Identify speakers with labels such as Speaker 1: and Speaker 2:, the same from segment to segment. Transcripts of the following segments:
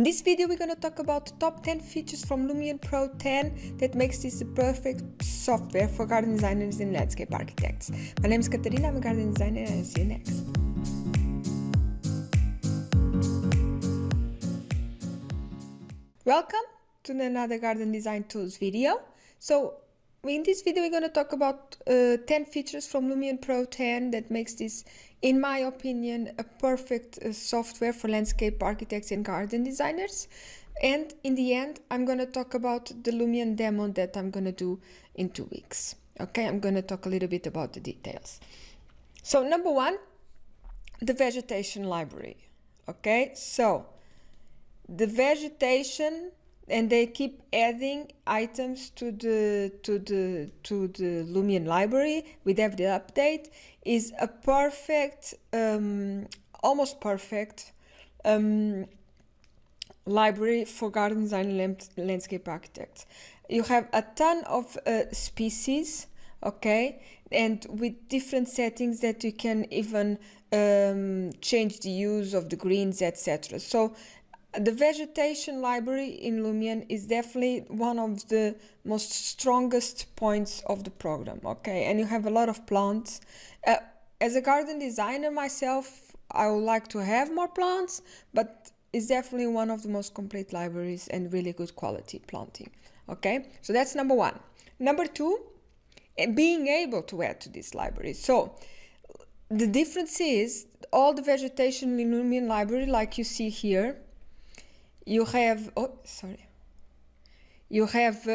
Speaker 1: this video we're going to talk about the top 10 features from Lumion Pro 10 that makes this the perfect software for garden designers and landscape architects. My name is Katarina, I'm a garden designer, and I'll see you next. Welcome to another garden design tools video. So in this video we're going to talk about 10 features from Lumion Pro 10 that makes this, in my opinion, a perfect software for landscape architects and garden designers. And in the end, I'm going to talk about the Lumion demo that I'm going to do in 2 weeks. Okay, I'm going to talk a little bit about the details. So number one, the Vegetation Library. Okay, so the vegetation, and they keep adding items to the Lumion library with every update, is a perfect, almost perfect library for garden design and landscape architects. You have a ton of species, okay, and with different settings that you can even change the use of the greens, etc. So the vegetation library in Lumion is definitely one of the most strongest points of the program, okay? And you have a lot of plants. As a garden designer myself, I would like to have more plants, but it's definitely one of the most complete libraries and really good quality planting, okay? So that's number one. Number two, being able to add to this library. So the difference is all the vegetation in Lumion library, like you see here, you have, you have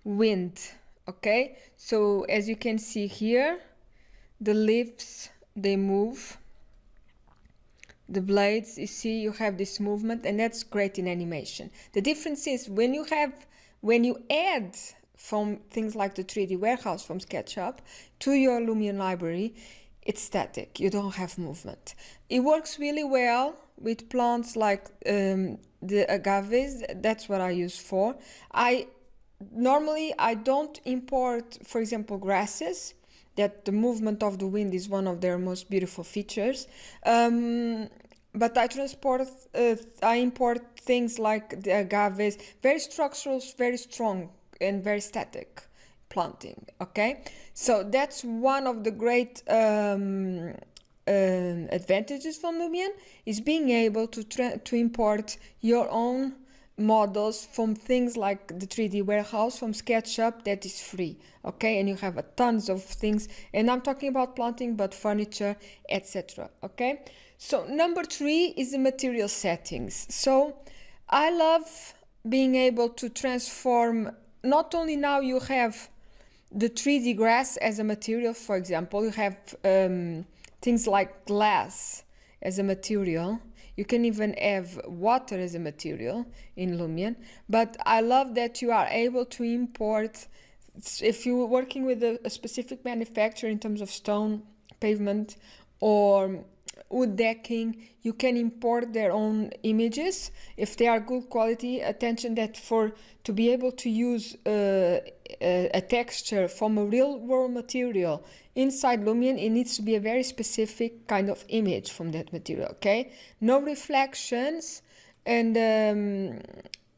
Speaker 1: wind, okay? So as you can see here, the leaves, they move. The blades, you see, you have this movement, and that's great in animation. The difference is when you add from things like the 3D warehouse from SketchUp to your Lumion library, it's static, you don't have movement. It works really well with plants like the agaves. That's what I use for. Normally I don't import, for example, grasses, that the movement of the wind is one of their most beautiful features. But I import things like the agaves, very structural, very strong and very static planting, okay? So that's one of the great advantages from Lumion, is being able to import your own models from things like the 3D warehouse from SketchUp that is free, okay? And you have tons of things, and I'm talking about planting, but furniture, etc., okay? So number three is the material settings. So I love being able to transform, not only now you have the 3D grass as a material, for example, you have things like glass as a material. You can even have water as a material in Lumion, but I love that you are able to import, if you're working with a specific manufacturer in terms of stone, pavement, or wood decking, you can import their own images if they are good quality. Attention that to be able to use a texture from a real world material inside Lumion, it needs to be a very specific kind of image from that material, okay? No reflections, and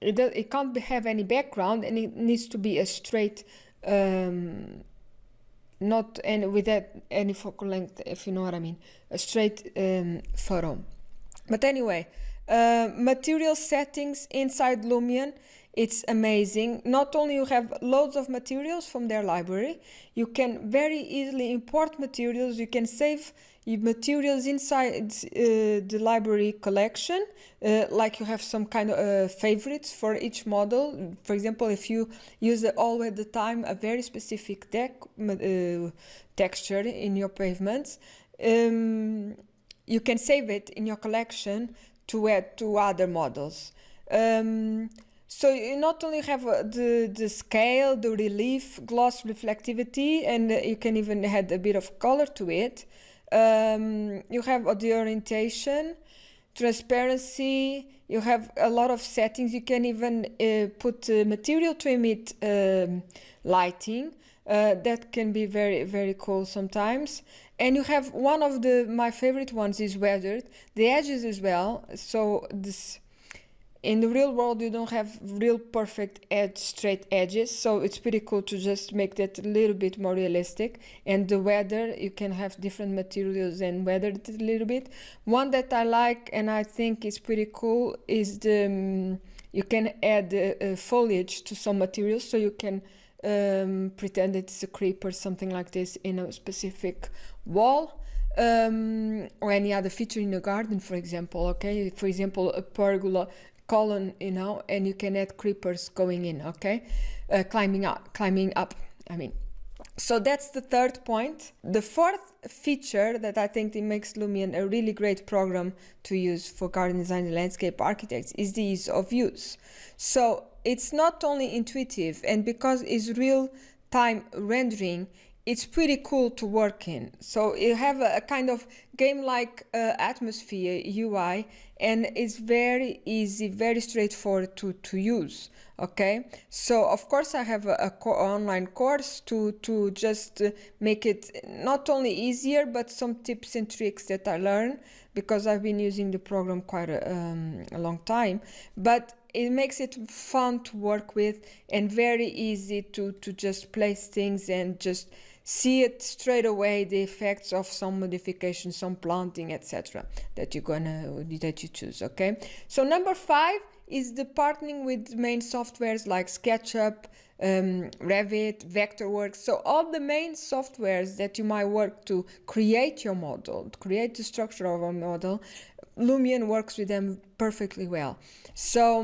Speaker 1: it can't have any background, and it needs to be a straight, not without any focal length, if you know what I mean, a straight photo. But anyway, material settings inside Lumion, it's amazing. Not only you have loads of materials from their library, you can very easily import materials. You can save your materials inside the library collection, like you have some kind of favorites for each model. For example, if you use all at the time a very specific texture in your pavements, you can save it in your collection to add to other models. So you not only have the scale, the relief, gloss, reflectivity, and you can even add a bit of color to it. You have the orientation, transparency, you have a lot of settings. You can even put material to emit lighting. That can be very, very cool sometimes. And you have one of my favorite ones is weathered, the edges as well. So this, in the real world, you don't have real perfect straight edges, so it's pretty cool to just make that a little bit more realistic. And the weather, you can have different materials and weather it a little bit. One that I like and I think is pretty cool is you can add foliage to some materials, so you can pretend it's a creep or something like this in a specific wall. Or any other feature in a garden, for example. Okay, for example, a pergola column, and you can add creepers going in, okay, climbing up, I mean. So that's the third point. The fourth feature that I think it makes Lumion a really great program to use for garden design and landscape architects is the ease of use. So it's not only intuitive, and because it's real-time rendering, it's pretty cool to work in. So you have a kind of game-like atmosphere UI, and it's very easy, very straightforward to use. Okay, so of course I have a online course to just make it not only easier, but some tips and tricks that I learned because I've been using the program quite a long time. But it makes it fun to work with and very easy to just place things and just see it straight away, the effects of some modification, some planting, etc. that you choose. Okay, so number 5 is the partnering with main softwares like SketchUp, Revit, Vectorworks. So all the main softwares that you might work to create your model, to create the structure of a model, Lumion works with them perfectly well. So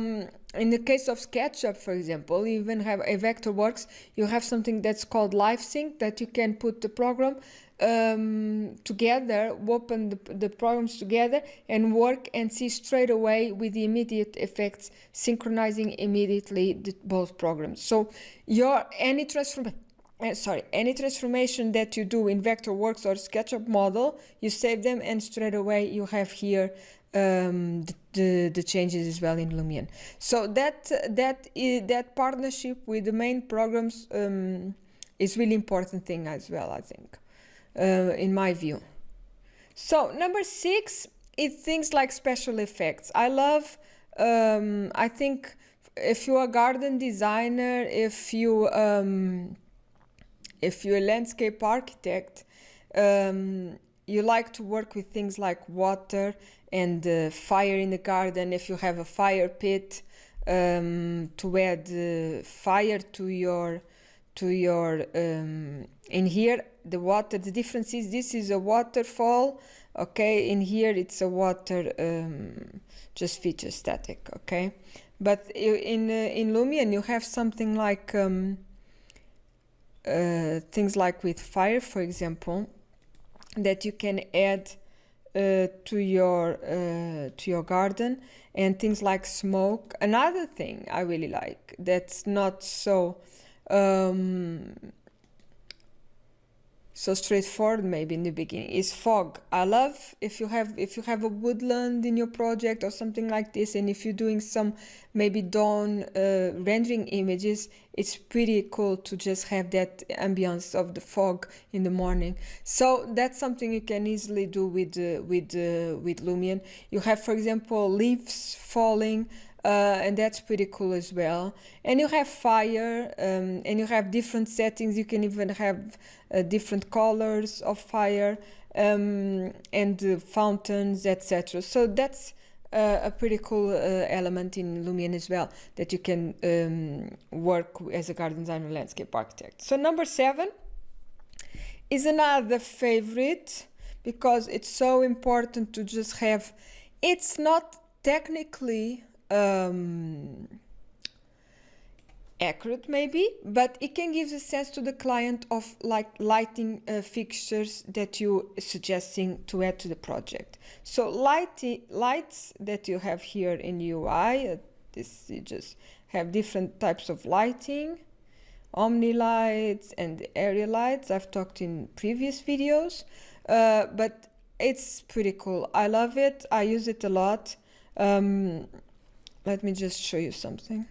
Speaker 1: in the case of SketchUp, for example, you even have a Vectorworks, you have something that's called Live Sync, that you can put the program together, open the programs together and work and see straight away with the immediate effects, synchronizing immediately both programs. So any transformation that you do in Vectorworks or SketchUp model, you save them and straight away you have here the changes as well in Lumion. So that partnership with the main programs is really important thing as well, I think, in my view. So number 6 is things like special effects. I love, I think if you're a garden designer, if you're a landscape architect, you like to work with things like water and fire in the garden. If you have a fire pit, to add fire to your in here, the water, the difference is this is a waterfall, okay, in here it's a water just feature static, okay, but in Lumion you have something like things like with fire, for example, that you can add to your garden, and things like smoke. Another thing I really like that's not so so straightforward maybe in the beginning is fog. I love if you have a woodland in your project or something like this, and if you're doing some maybe dawn rendering images, it's pretty cool to just have that ambience of the fog in the morning. So that's something you can easily do with Lumion. You have, for example, leaves falling, and that's pretty cool as well. And you have fire, and you have different settings. You can even have different colors of fire, and fountains, etc. So that's a pretty cool element in Lumion as well, that you can work as a garden designer, landscape architect. So number 7 is another favorite, because it's so important to just have, it's not technically accurate maybe, but it can give a sense to the client of like lighting fixtures that you're suggesting to add to the project. So lights that you have here in UI, this you just have different types of lighting, omni lights and area lights. I've talked in previous videos, but it's pretty cool. I love it. I use it a lot. Let me just show you something.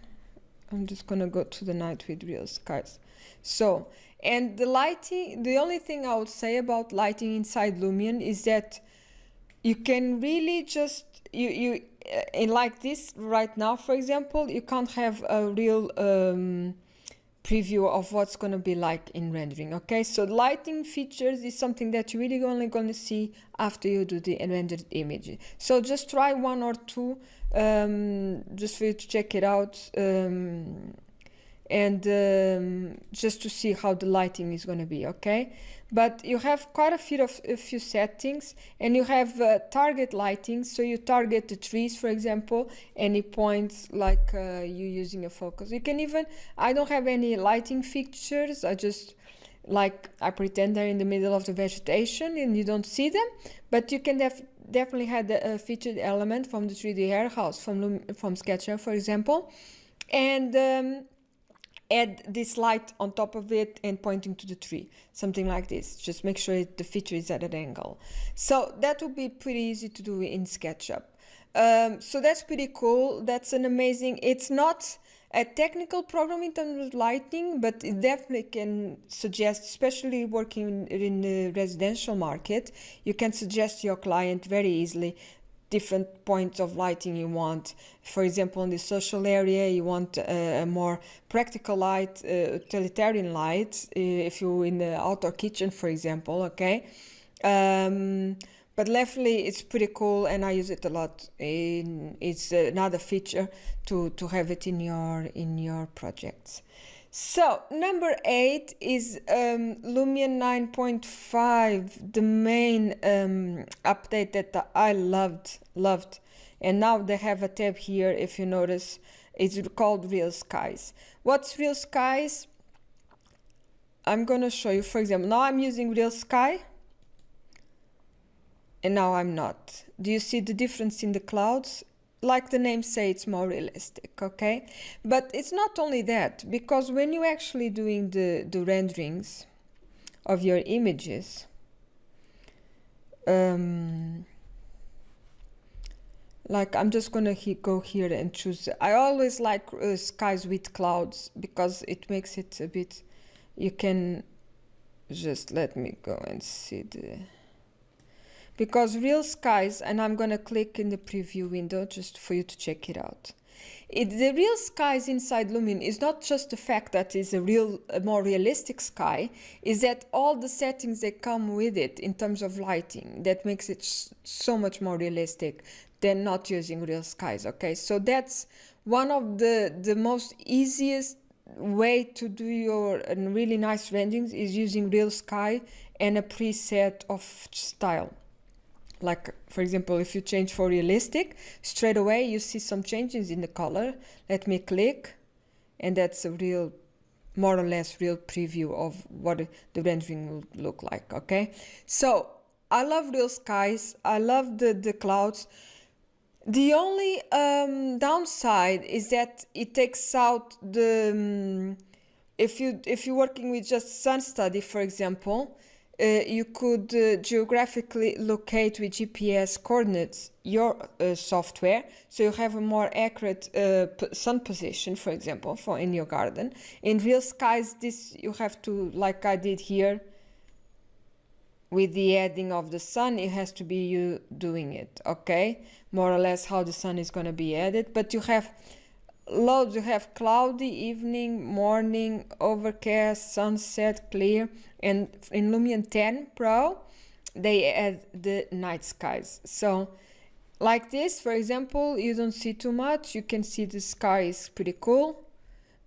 Speaker 1: I'm just gonna go to the night with real skies. So And the lighting, the only thing I would say about lighting inside Lumion is that you can really just, in like this right now, for example, you can't have a real preview of what's going to be like in rendering. Okay, so lighting features is something that you're really only going to see after you do the rendered image. So just try one or two just for you to check it out, and just to see how the lighting is going to be. Okay, but you have quite a few settings, and you have target lighting, so you target the trees, for example, any points like you using a focus. You can even, I don't have any lighting fixtures, I just I pretend they're in the middle of the vegetation and you don't see them, but you can definitely have a featured element from the 3D warehouse from SketchUp, for example, and add this light on top of it and pointing to the tree, something like this. Just make sure the feature is at an angle. So that would be pretty easy to do in SketchUp. So that's pretty cool. That's an amazing, it's not a technical program in terms of lighting, but it definitely can suggest, especially working in the residential market, you can suggest to your client very easily different points of lighting you want. For example, in the social area, you want a more practical light, utilitarian light, if you're in the outdoor kitchen, for example, okay? But definitely it's pretty cool, and I use it a lot. It's another feature to have it in your projects. So number 8 is Lumion 9.5, the main update that I loved, and now they have a tab here. If you notice, it's called Real Skies. What's Real Skies? I'm gonna show you. For example, now I'm using Real Sky, and now I'm not. Do you see the difference in the clouds? Like the name say, it's more realistic, okay? But it's not only that, because when you're actually doing the renderings of your images, like I'm just gonna go here and choose. I always like skies with clouds because it makes it a bit, you can just, let me go and see the, because Real Skies, and I'm gonna click in the preview window just for you to check it out. The Real Skies inside Lumion is not just the fact that it's a more realistic sky, is that all the settings that come with it in terms of lighting, that makes it so much more realistic than not using Real Skies, okay? So that's one of the most easiest way to do your really nice renderings is using Real Sky and a preset of style. Like, for example, if you change for realistic, straight away you see some changes in the color. Let me click, and that's a real, more or less real preview of what the rendering will look like, okay? So I love Real Skies, I love the clouds. The only downside is that it takes out the, if you're working with just sun study, for example, you could geographically locate with GPS coordinates your software, so you have a more accurate sun position, for example, for in your garden. In Real Skies, this you have to, like I did here, with the adding of the sun, it has to be you doing it, okay? More or less how the sun is going to be added, but you have loads. You have cloudy, evening, morning, overcast, sunset, clear, and in Lumion 10 Pro they add the night skies. So like this, for example, you don't see too much. You can see the sky is pretty cool,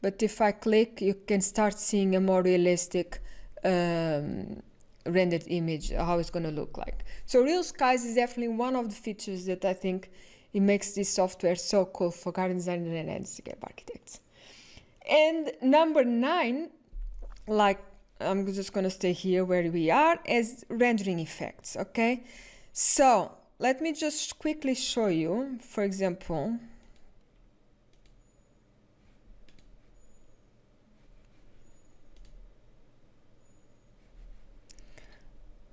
Speaker 1: but if I click, you can start seeing a more realistic rendered image, how it's going to look like. So Real Skies is definitely one of the features that I think it makes this software so cool for garden designers and landscape architects. And number 9, like I'm just going to stay here where we are, as rendering effects, okay? So let me just quickly show you, for example,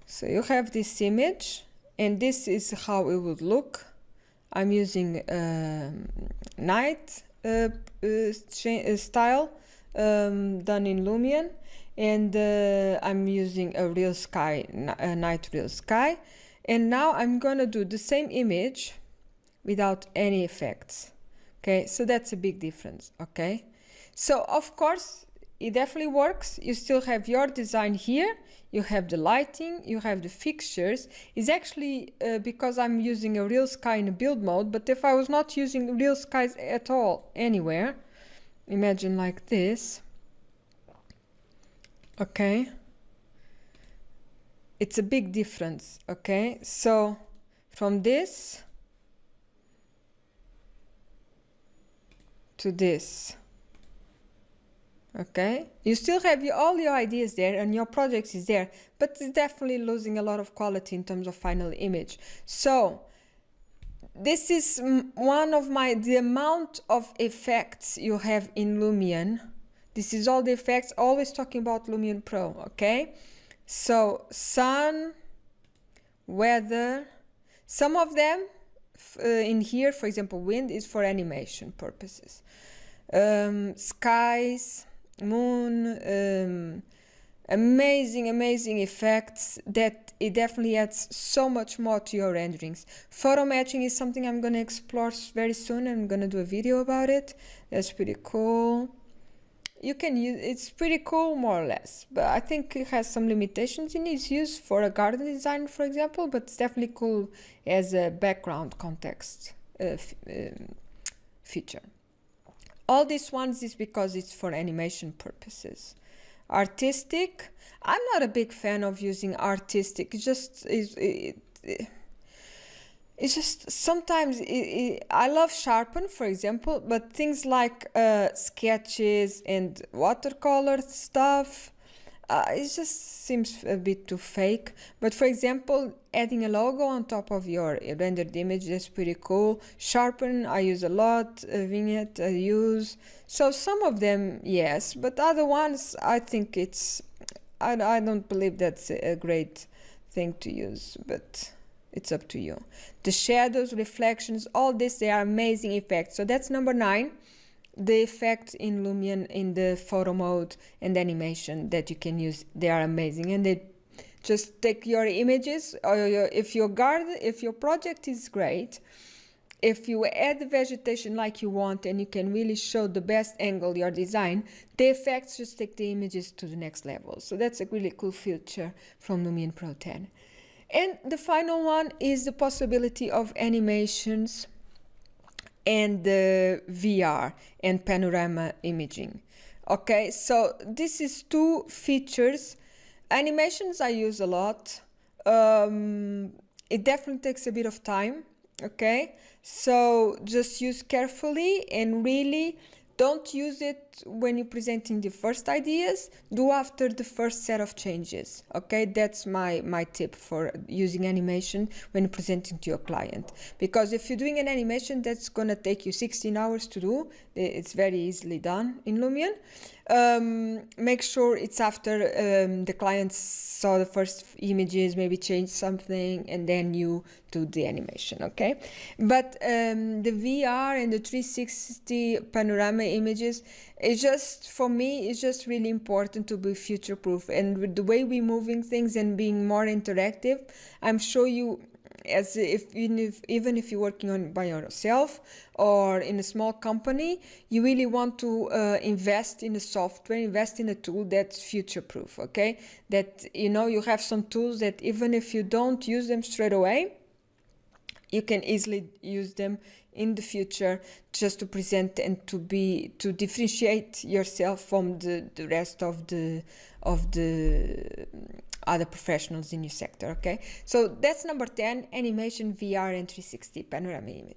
Speaker 1: so you have this image, and this is how it would look. I'm using night style done in Lumion, and I'm using a real sky, a night real sky. And now I'm gonna do the same image without any effects. Okay, so that's a big difference. Okay, so of course it definitely works. You still have your design here, you have the lighting, you have the fixtures. It's actually because I'm using a real sky in a build mode, but if I was not using real skies at all anywhere, imagine like this. Okay, it's a big difference. Okay, so from this to this, okay, you still have all your ideas there and your projects is there, but it's definitely losing a lot of quality in terms of final image. So this is one of the amount of effects you have in Lumion. This is all the effects, always talking about Lumion Pro. Okay, so sun, weather, some of them in here, for example, wind is for animation purposes. Skies, moon, amazing effects that it definitely adds so much more to your renderings. Photo matching is something I'm going to explore very soon. I'm going to do a video about it. That's pretty cool. You can use it's pretty cool, more or less, but I think it has some limitations in its use for a garden design, for example, but it's definitely cool as a background context feature. All these ones is because it's for animation purposes. Artistic, I'm not a big fan of using artistic. It's just sometimes I love sharpen, for example, but things like sketches and watercolor stuff, it just seems a bit too fake. But for example, adding a logo on top of your rendered image, that's pretty cool. Sharpen, I use a lot. Vignette, I use. So some of them, yes, but other ones, I think I don't believe that's a great thing to use, but it's up to you. The shadows, reflections, all this, they are amazing effects. So that's number 9. The effects in Lumion in the photo mode and animation that you can use, they are amazing, and they just take your images, or if your project is great, if you add the vegetation like you want and you can really show the best angle your design, the effects just take the images to the next level. So that's a really cool feature from Lumion Pro 10. And the final one is the possibility of animations and the VR and panorama imaging. Okay, so this is 2 features. Animations I use a lot. It definitely takes a bit of time. Okay, so just use carefully and really don't use it when you're presenting the first ideas. Do after the first set of changes. Okay, that's my tip for using animation when you're presenting to your client. Because if you're doing an animation that's gonna take you 16 hours to do, it's very easily done in Lumion. Make sure it's after the client saw the first images, maybe change something, and then you do the animation. Okay, but the VR and the 360 panorama images, it's just, for me, it's just really important to be future proof. And with the way we're moving things and being more interactive, I'm sure you, even if you're working on by yourself or in a small company, you really want to invest in a software, invest in a tool that's future proof. Okay, that you have some tools that even if you don't use them straight away, you can easily use them in the future, just to present and to differentiate yourself from the rest of the other professionals in your sector. Okay, so that's number 10, animation, VR, and 360 panorama image.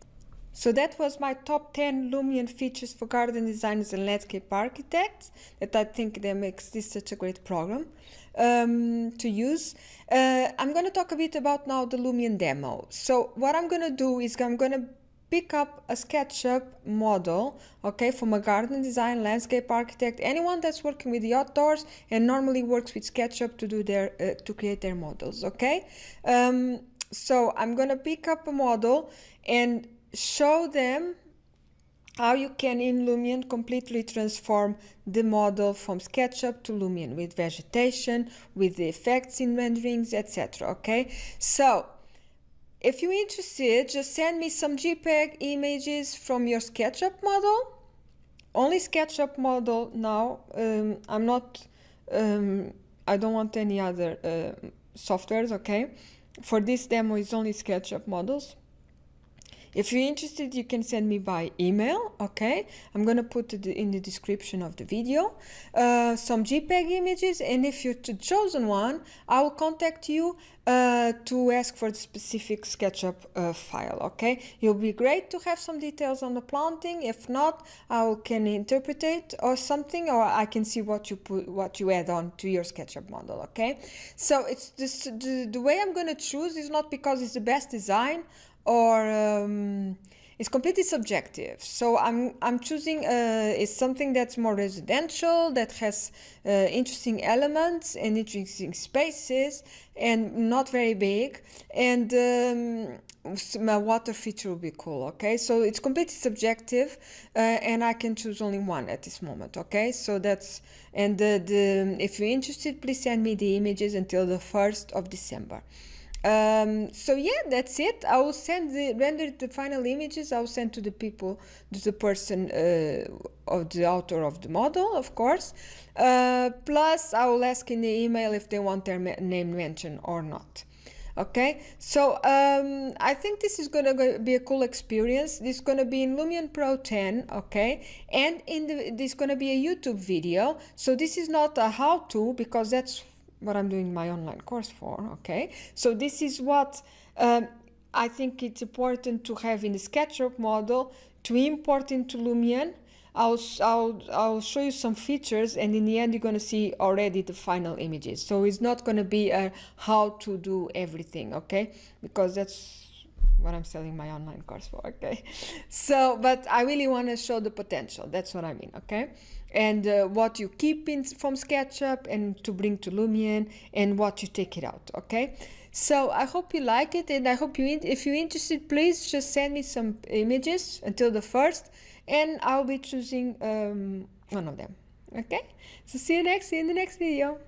Speaker 1: So that was my top 10 Lumion features for garden designers and landscape architects that I think that makes this such a great program to use. I'm going to talk a bit about now the Lumion demo. So what I'm going to do is I'm going to pick up a SketchUp model, okay, from a garden design, landscape architect, anyone that's working with the outdoors and normally works with SketchUp to do to create their models. Okay, so I'm going to pick up a model and show them how you can in Lumion completely transform the model from SketchUp to Lumion with vegetation, with the effects in renderings, etc. Okay, so if you're interested, just send me some JPEG images from your SketchUp model. Only SketchUp model now. I'm not. I don't want any other softwares. Okay, for this demo, it's only SketchUp models. If you're interested, you can send me by email, okay? I'm gonna put it in the description of the video, some JPEG images, and if you're chosen one, I will contact you to ask for the specific SketchUp file, okay? It'll be great to have some details on the planting. If not, I can interpret it or something, or I can see what you add on to your SketchUp model, okay? So it's this, the way I'm gonna choose is not because it's the best design, or it's completely subjective. So I'm choosing it's something that's more residential, that has interesting elements and interesting spaces, and not very big, and my water feature will be cool. Okay, so it's completely subjective, and I can choose only one at this moment. Okay, so that's, and if you're interested, please send me the images until the 1st of December. So yeah, that's it. I will send the final images. I will send to the people, to the person of the author of the model, of course. Plus, I will ask in the email if they want their name mentioned or not. Okay, so I think this is gonna be a cool experience. This is gonna be in Lumion Pro 10, okay, and this is gonna be a YouTube video. So this is not a how-to, because that's what I'm doing my online course for, okay? So this is what I think it's important to have in the SketchUp model to import into Lumion. I'll show you some features, and in the end you're going to see already the final images. So it's not going to be a how to do everything, okay? Because that's what I'm selling my online course for, okay? So, but I really want to show the potential. That's what I mean, okay? And what you keep from SketchUp and to bring to Lumion, and what you take it out, okay? So I hope you like it, and I hope if you're interested, please just send me some images until the 1st, and I'll be choosing one of them, okay? So see you in the next video.